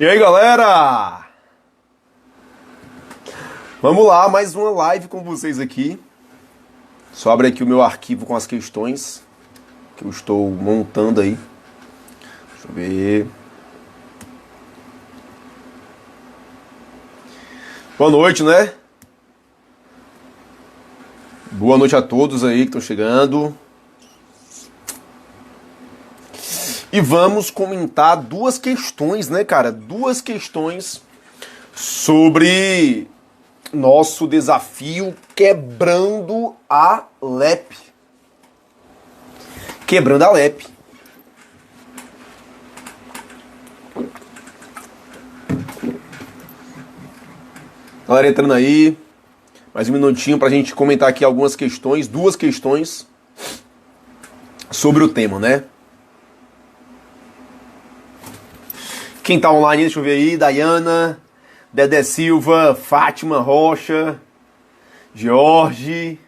E aí, galera? Vamos lá, mais uma live com vocês aqui. Só abre aqui o meu arquivo com as questões que eu estou montando aí. Deixa eu ver. Boa noite, né? Boa noite a todos aí que estão chegando. E vamos comentar duas questões, né, cara? Duas questões sobre nosso desafio quebrando a LEP. Quebrando a LEP. Galera entrando aí. Mais um minutinho pra gente comentar aqui algumas questões, duas questões sobre o tema, né? Quem tá online, deixa eu ver aí, Dayana, Dedé Silva, Fátima Rocha, Jorge,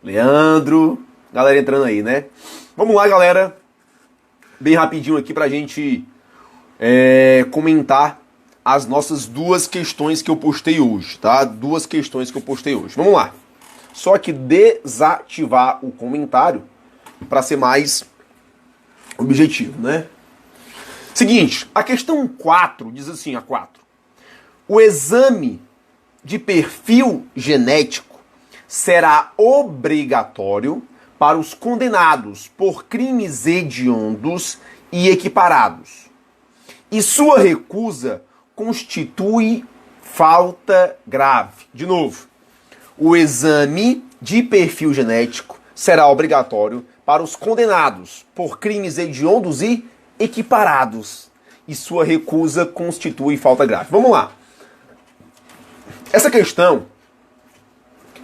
Leandro, galera entrando aí, né? Vamos lá, galera, bem rapidinho aqui pra gente comentar as nossas duas questões que eu postei hoje, tá? Duas questões que eu postei hoje. Vamos lá. Só que desativar o comentário para ser mais objetivo, né? Seguinte, a questão 4 diz assim, a 4. O exame de perfil genético será obrigatório para os condenados por crimes hediondos e equiparados. E sua recusa constitui falta grave. De novo, o exame de perfil genético será obrigatório para os condenados por crimes hediondos e equiparados. E sua recusa constitui falta grave. Vamos lá. Essa questão,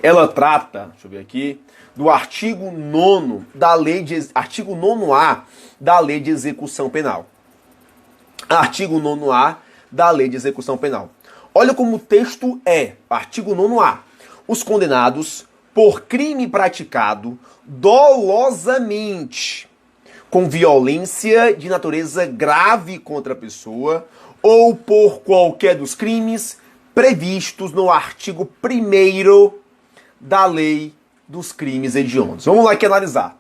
ela trata, deixa eu ver aqui, do artigo 9º da lei de artigo 9A da Lei de Execução Penal. Artigo 9A da Lei de Execução Penal. Olha como o texto é. Artigo 9A. Os condenados por crime praticado dolosamente, com violência de natureza grave contra a pessoa ou por qualquer dos crimes previstos no artigo 1º da Lei dos Crimes Hediondos. Vamos lá aqui analisar.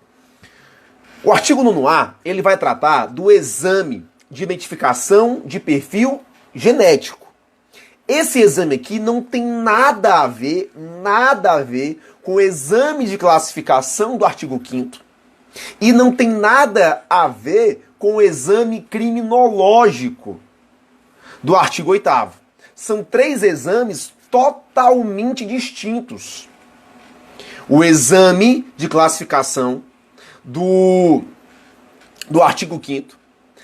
O artigo 9A, ele vai tratar do exame de identificação de perfil genético. Esse exame aqui não tem nada a ver com o exame de classificação do artigo 5º. E não tem nada a ver com o exame criminológico do artigo 8º. São três exames totalmente distintos. O exame de classificação do artigo 5º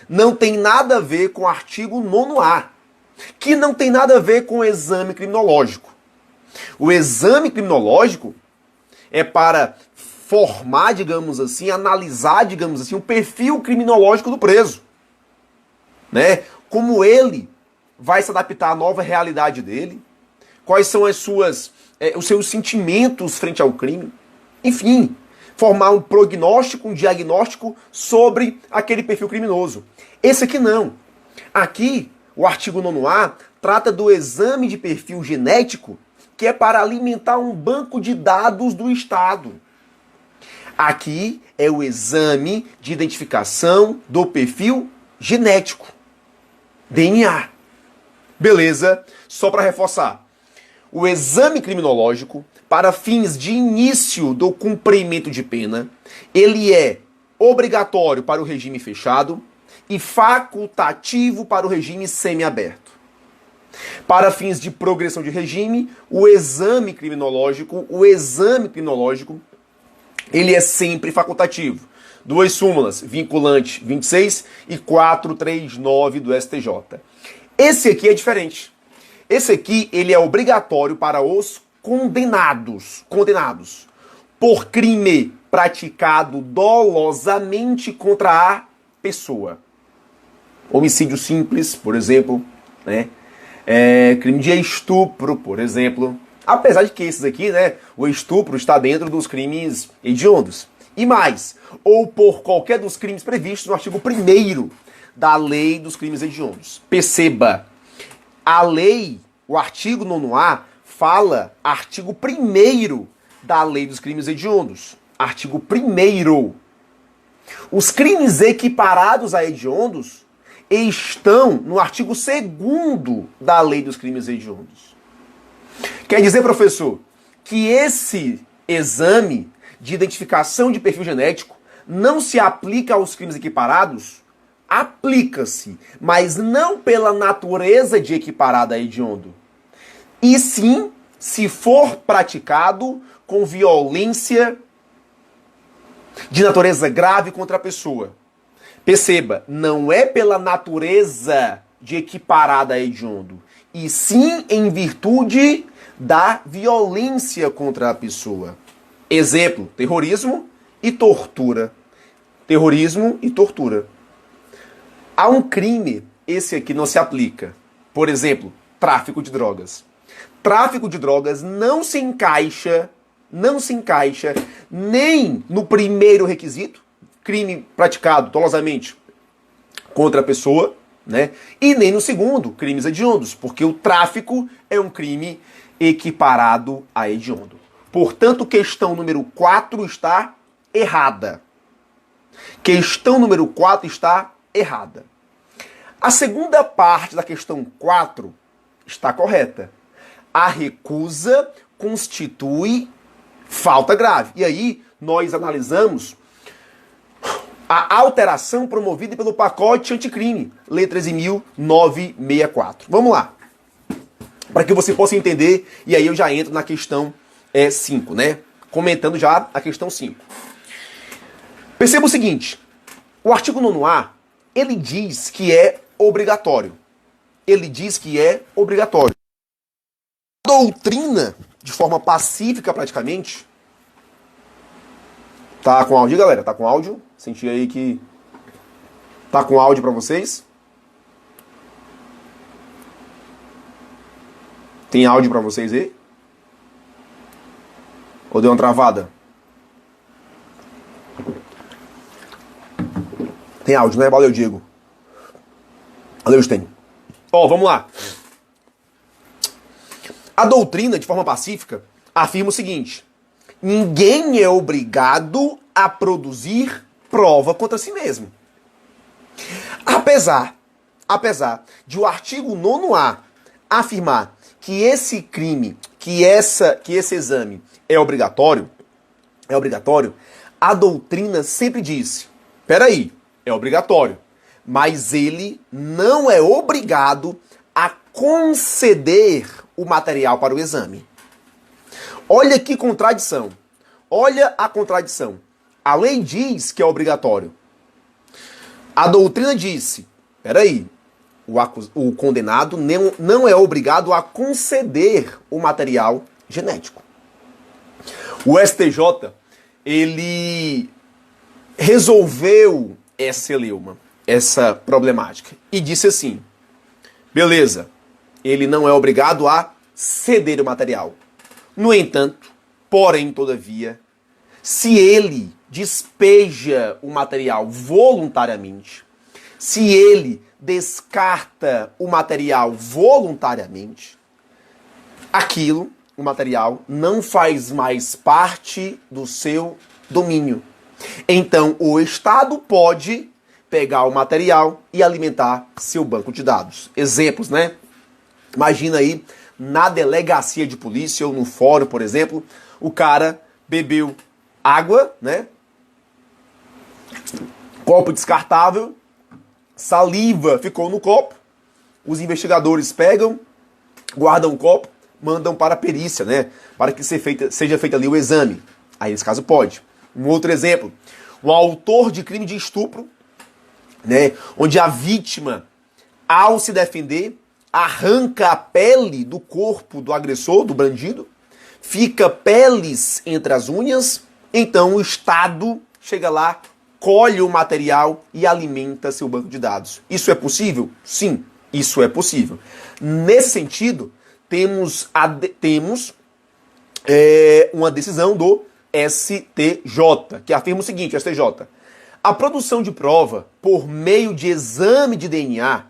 não tem nada a ver com o artigo 9A, que não tem nada a ver com o exame criminológico. O exame criminológico é para formar, digamos assim, analisar, digamos assim, o perfil criminológico do preso, né? Como ele vai se adaptar à nova realidade dele, quais são os seus sentimentos frente ao crime, enfim, formar um prognóstico, um diagnóstico sobre aquele perfil criminoso. Esse aqui não. Aqui, o artigo 9A trata do exame de perfil genético, que é para alimentar um banco de dados do Estado. Aqui é o exame de identificação do perfil genético. DNA. Beleza? Só para reforçar. O exame criminológico, para fins de início do cumprimento de pena, ele é obrigatório para o regime fechado e facultativo para o regime semiaberto. Para fins de progressão de regime, o exame criminológico, ele é sempre facultativo. Duas súmulas, vinculante 26 e 439 do STJ. Esse aqui é diferente. Esse aqui, ele é obrigatório para os condenados por crime praticado dolosamente contra a pessoa. Homicídio simples, por exemplo, né? Crime de estupro, por exemplo. Apesar de que esses aqui, né, o estupro está dentro dos crimes hediondos. E mais, ou por qualquer dos crimes previstos no artigo 1º da Lei dos Crimes Hediondos. Perceba, A lei, o artigo 9º fala, artigo 1º da Lei dos Crimes Hediondos. Artigo 1º. Os crimes equiparados a hediondos estão no artigo 2º da Lei dos Crimes Hediondos. Quer dizer, professor, que esse exame de identificação de perfil genético não se aplica aos crimes equiparados? Aplica-se, mas não pela natureza de equiparado a hediondo. E sim, se for praticado com violência de natureza grave contra a pessoa. Perceba, não é pela natureza de equiparado a hediondo, e sim em virtude da violência contra a pessoa. Exemplo, terrorismo e tortura. Terrorismo e tortura. Há um crime, esse aqui não se aplica. Por exemplo, tráfico de drogas. Tráfico de drogas não se encaixa nem no primeiro requisito, crime praticado dolosamente contra a pessoa, né? E nem no segundo, crimes hediondos, porque o tráfico é um crime equiparado a hediondo. Portanto, questão número 4 está errada. Questão número 4 está errada. A segunda parte da questão 4 está correta. A recusa constitui falta grave. E aí, nós analisamos a alteração promovida pelo pacote anticrime, Lei 13.964. Vamos lá. Para que você possa entender, e aí eu já entro na questão 5, né? Comentando já a questão 5. Perceba o seguinte, o artigo 9º, ele diz que é obrigatório. Ele diz que é obrigatório. A doutrina, de forma pacífica praticamente, tá com áudio, galera? Tá com áudio? Senti aí que tá com áudio para vocês. Tem áudio para vocês aí? Ou deu uma travada? Tem áudio, né? Valeu, Diego. Valeu, Stênio. Ó, vamos lá. A doutrina, de forma pacífica, afirma o seguinte: ninguém é obrigado a produzir prova contra si mesmo. Apesar de o artigo 9º afirmar que esse crime, que esse exame é obrigatório, a doutrina sempre disse, peraí, é obrigatório, mas ele não é obrigado a conceder o material para o exame. Olha que contradição. Olha a contradição. A lei diz que é obrigatório. A doutrina disse, peraí, o condenado não é obrigado a conceder o material genético. O STJ, ele resolveu essa celeuma, essa problemática, e disse assim, beleza, ele não é obrigado a ceder o material. No entanto, porém, todavia, se ele despeja o material voluntariamente, se ele descarta o material voluntariamente, o material, não faz mais parte do seu domínio. Então, o Estado pode pegar o material e alimentar seu banco de dados. Exemplos, né? Imagina aí, na delegacia de polícia ou no fórum, por exemplo, o cara bebeu água, né? Copo descartável, saliva ficou no copo, os investigadores pegam, guardam o copo, mandam para a perícia, né? Para que seja feito ali o exame. Aí, nesse caso, pode. Um outro exemplo, um autor de crime de estupro, né? Onde a vítima, ao se defender, arranca a pele do corpo do agressor, do bandido, fica peles entre as unhas, então o Estado chega lá, colhe o material e alimenta seu banco de dados. Isso é possível? Sim, isso é possível. Nesse sentido, temos uma decisão do STJ, que afirma o seguinte, STJ, a produção de prova por meio de exame de DNA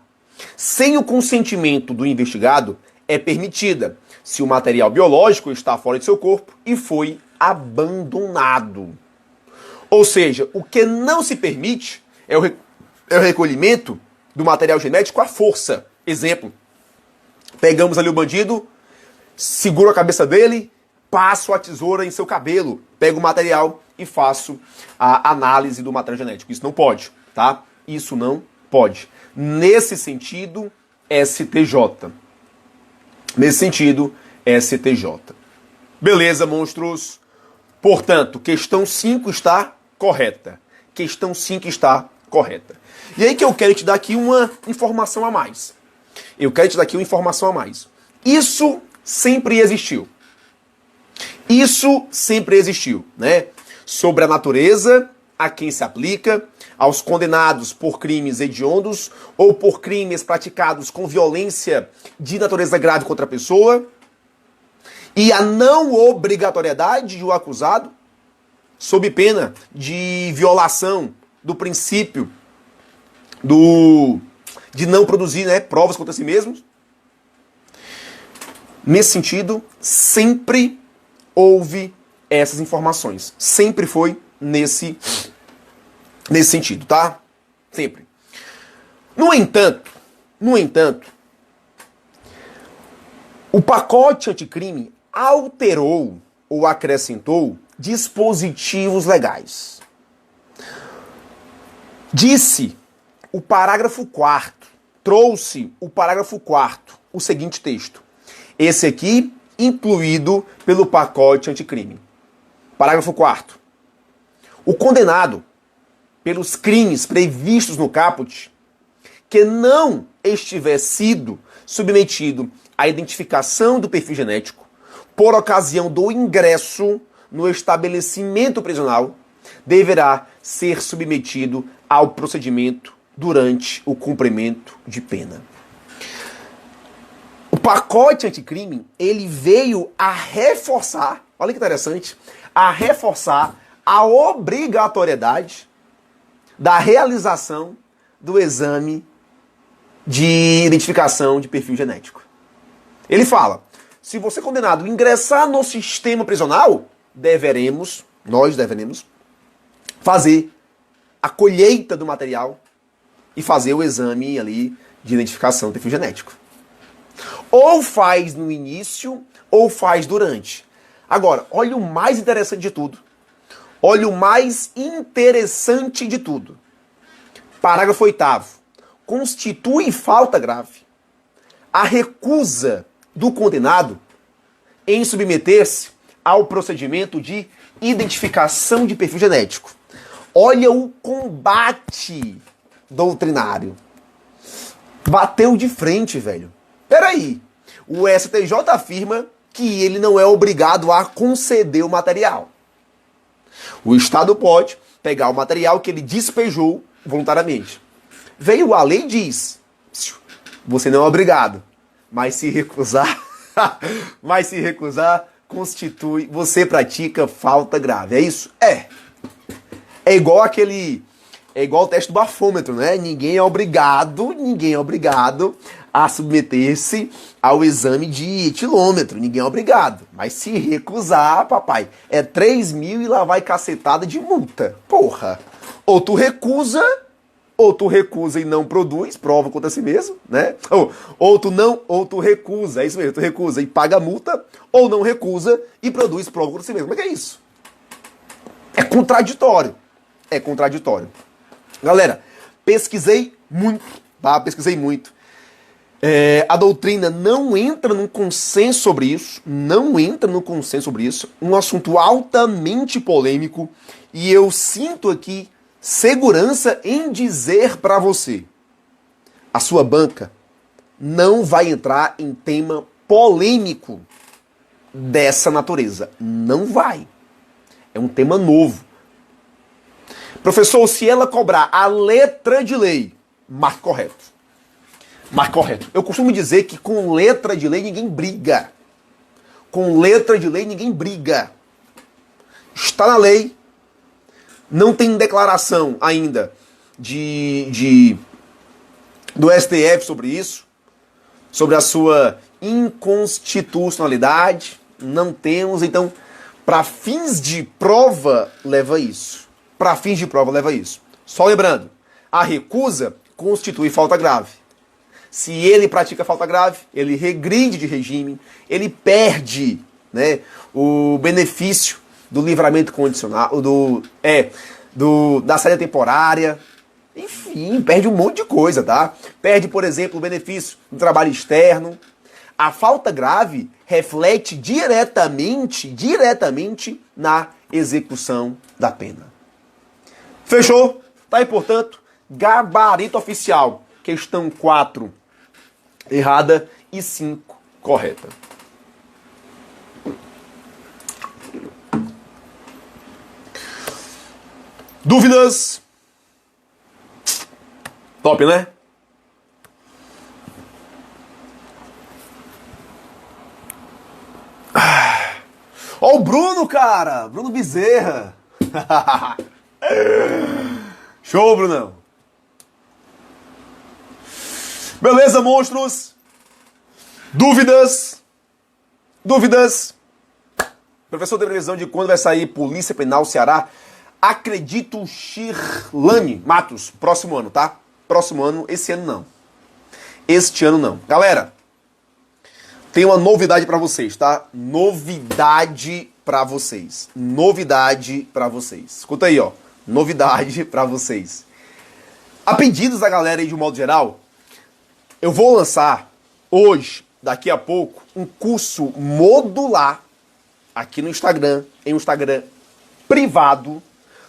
sem o consentimento do investigado, é permitida se o material biológico está fora de seu corpo e foi abandonado. Ou seja, o que não se permite é o recolhimento do material genético à força. Exemplo, pegamos ali o bandido, seguro a cabeça dele, passo a tesoura em seu cabelo, pego o material e faço a análise do material genético. Isso não pode, tá? Isso não pode. Nesse sentido, STJ. Nesse sentido, STJ. Beleza, monstros? Portanto, questão 5 está correta. Questão 5 está correta. E aí que eu quero te dar aqui uma informação a mais. Isso sempre existiu. Isso sempre existiu, né? Sobre a natureza, a quem se aplica, aos condenados por crimes hediondos ou por crimes praticados com violência de natureza grave contra a pessoa, e a não obrigatoriedade do acusado, sob pena de violação do princípio de não produzir, né, provas contra si mesmos. Nesse sentido, sempre houve essas informações. Sempre foi nesse sentido, tá? Sempre. No entanto, o pacote anticrime alterou ou acrescentou dispositivos legais. Disse o parágrafo 4º, trouxe o parágrafo 4º, o seguinte texto. Esse aqui, incluído pelo pacote anticrime. Parágrafo 4º. O condenado pelos crimes previstos no caput, que não estiver sido submetido à identificação do perfil genético por ocasião do ingresso no estabelecimento prisional, deverá ser submetido ao procedimento durante o cumprimento de pena. O pacote anticrime, ele veio a reforçar, olha que interessante, a reforçar a obrigatoriedade da realização do exame de identificação de perfil genético. Ele fala, se você é condenado ingressar no sistema prisional, nós deveremos fazer a colheita do material e fazer o exame ali de identificação do perfil genético. Ou faz no início, ou faz durante. Agora, olha o mais interessante de tudo. Parágrafo 8º. Constitui falta grave a recusa do condenado em submeter-se ao procedimento de identificação de perfil genético. Olha o combate doutrinário. Bateu de frente, velho. Peraí. O STJ afirma que ele não é obrigado a conceder o material. O Estado pode pegar o material que ele despejou voluntariamente. Veio a lei e diz, você não é obrigado, mas se recusar, constitui, você pratica falta grave. É isso? É igual o teste do bafômetro, né? Ninguém é obrigado a submeter-se ao exame de etilômetro. Ninguém é obrigado. Mas se recusar, papai, é 3 mil e lá vai cacetada de multa. Porra. Ou tu recusa e não produz, prova contra si mesmo, né? Ou tu recusa, é isso mesmo, tu recusa e paga a multa, ou não recusa e produz prova contra si mesmo. Mas que é isso? É contraditório. Galera, pesquisei muito, tá? A doutrina não entra num consenso sobre isso, um assunto altamente polêmico, e eu sinto aqui segurança em dizer para você, a sua banca não vai entrar em tema polêmico dessa natureza. Não vai. É um tema novo. Professor, se ela cobrar a letra de lei, marque correto. Eu costumo dizer que com letra de lei ninguém briga. Está na lei. Não tem declaração ainda de do STF sobre isso, sobre a sua inconstitucionalidade. Não temos, então, para fins de prova, leva isso. Para fins de prova, leva isso. Só lembrando, a recusa constitui falta grave. Se ele pratica falta grave, ele regride de regime, ele perde, né, o benefício do livramento condicional, da saída temporária, enfim, perde um monte de coisa, tá? Perde, por exemplo, o benefício do trabalho externo. A falta grave reflete diretamente na execução da pena. Fechou? Tá aí, portanto, gabarito oficial. Questão 4, errada, e 5, correta. Dúvidas? Top, né? Ó o Bruno, cara! Bruno Bezerra! Show, Brunão! Beleza, monstros? Dúvidas? Dúvidas? Professor, tem previsão de quando vai sair Polícia Penal Ceará? Acredito, Shirlane Matos. Próximo ano, tá? Próximo ano, esse ano não. Este ano não. Galera, tem uma novidade pra vocês, tá? Novidade pra vocês. Novidade pra vocês. Escuta aí, ó. Novidade pra vocês. A pedidos da galera aí de um modo geral, eu vou lançar hoje, daqui a pouco, um curso modular aqui no Instagram, em um Instagram privado,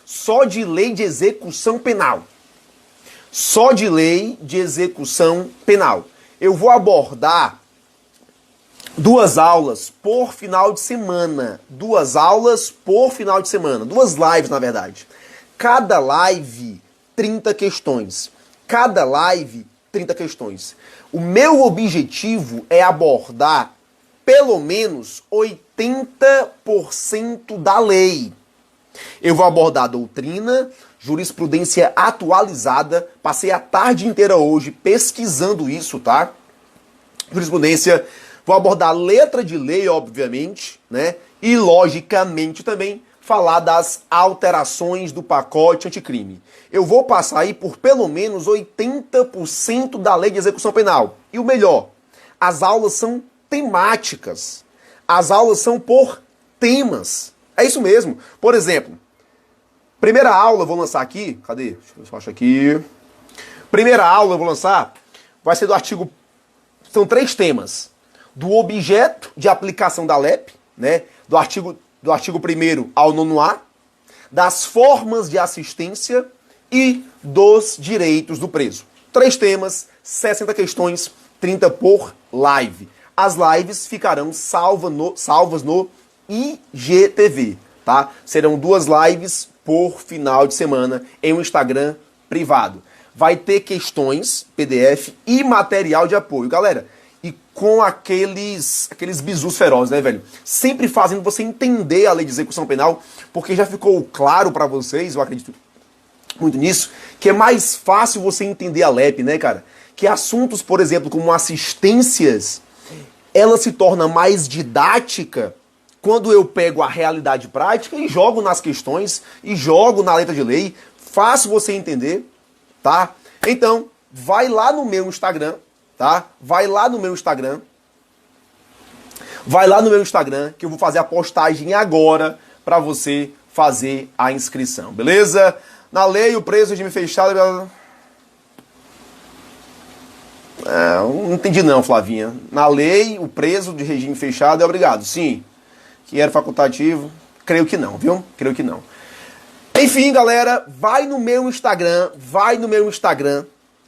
só de lei de execução penal. Só de lei de execução penal. Eu vou abordar 2 aulas por final de semana. 2 aulas por final de semana. 2 lives, na verdade. Cada live, 30 questões. Cada live, 30 questões. O meu objetivo é abordar pelo menos 80% da lei. Eu vou abordar a doutrina, jurisprudência atualizada. Passei a tarde inteira hoje pesquisando isso, tá? Jurisprudência. Vou abordar a letra de lei, obviamente, né? E, logicamente, também falar das alterações do pacote anticrime. Eu vou passar aí por pelo menos 80% da lei de execução penal. E o melhor, as aulas são temáticas. As aulas são por temas. É isso mesmo. Por exemplo, primeira aula eu vou lançar aqui. Cadê? Deixa eu ver se eu acho aqui. Primeira aula eu vou lançar. Vai ser do artigo. São 3 temas. Do objeto de aplicação da LEP, né? Do artigo 1º ao 9º A. Das formas de assistência e dos direitos do preso. 3 temas, 60 questões, 30 por live. As lives ficarão salvas no IGTV, tá? Serão 2 lives por final de semana em um Instagram privado. Vai ter questões, PDF e material de apoio. Galera, e com aqueles bizus ferozes, né, velho? Sempre fazendo você entender a lei de execução penal, porque já ficou claro pra vocês, eu acredito muito nisso, que é mais fácil você entender a LEP, né, cara? Que assuntos, por exemplo, como assistências, ela se torna mais didática quando eu pego a realidade prática e jogo nas questões, e jogo na letra de lei, faço você entender, tá? Então, vai lá no meu Instagram, tá? Vai lá no meu Instagram que eu vou fazer a postagem agora pra você fazer a inscrição, beleza? Na lei, o preso, regime fechado... não entendi não, Flavinha. Na lei, o preso de regime fechado é obrigado. Sim. Que era facultativo. Creio que não, viu? Creio que não. Enfim, galera, vai no meu Instagram,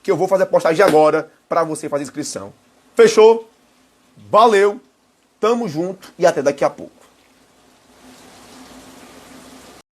que eu vou fazer a postagem agora pra você fazer a inscrição. Fechou? Valeu, tamo junto e até daqui a pouco.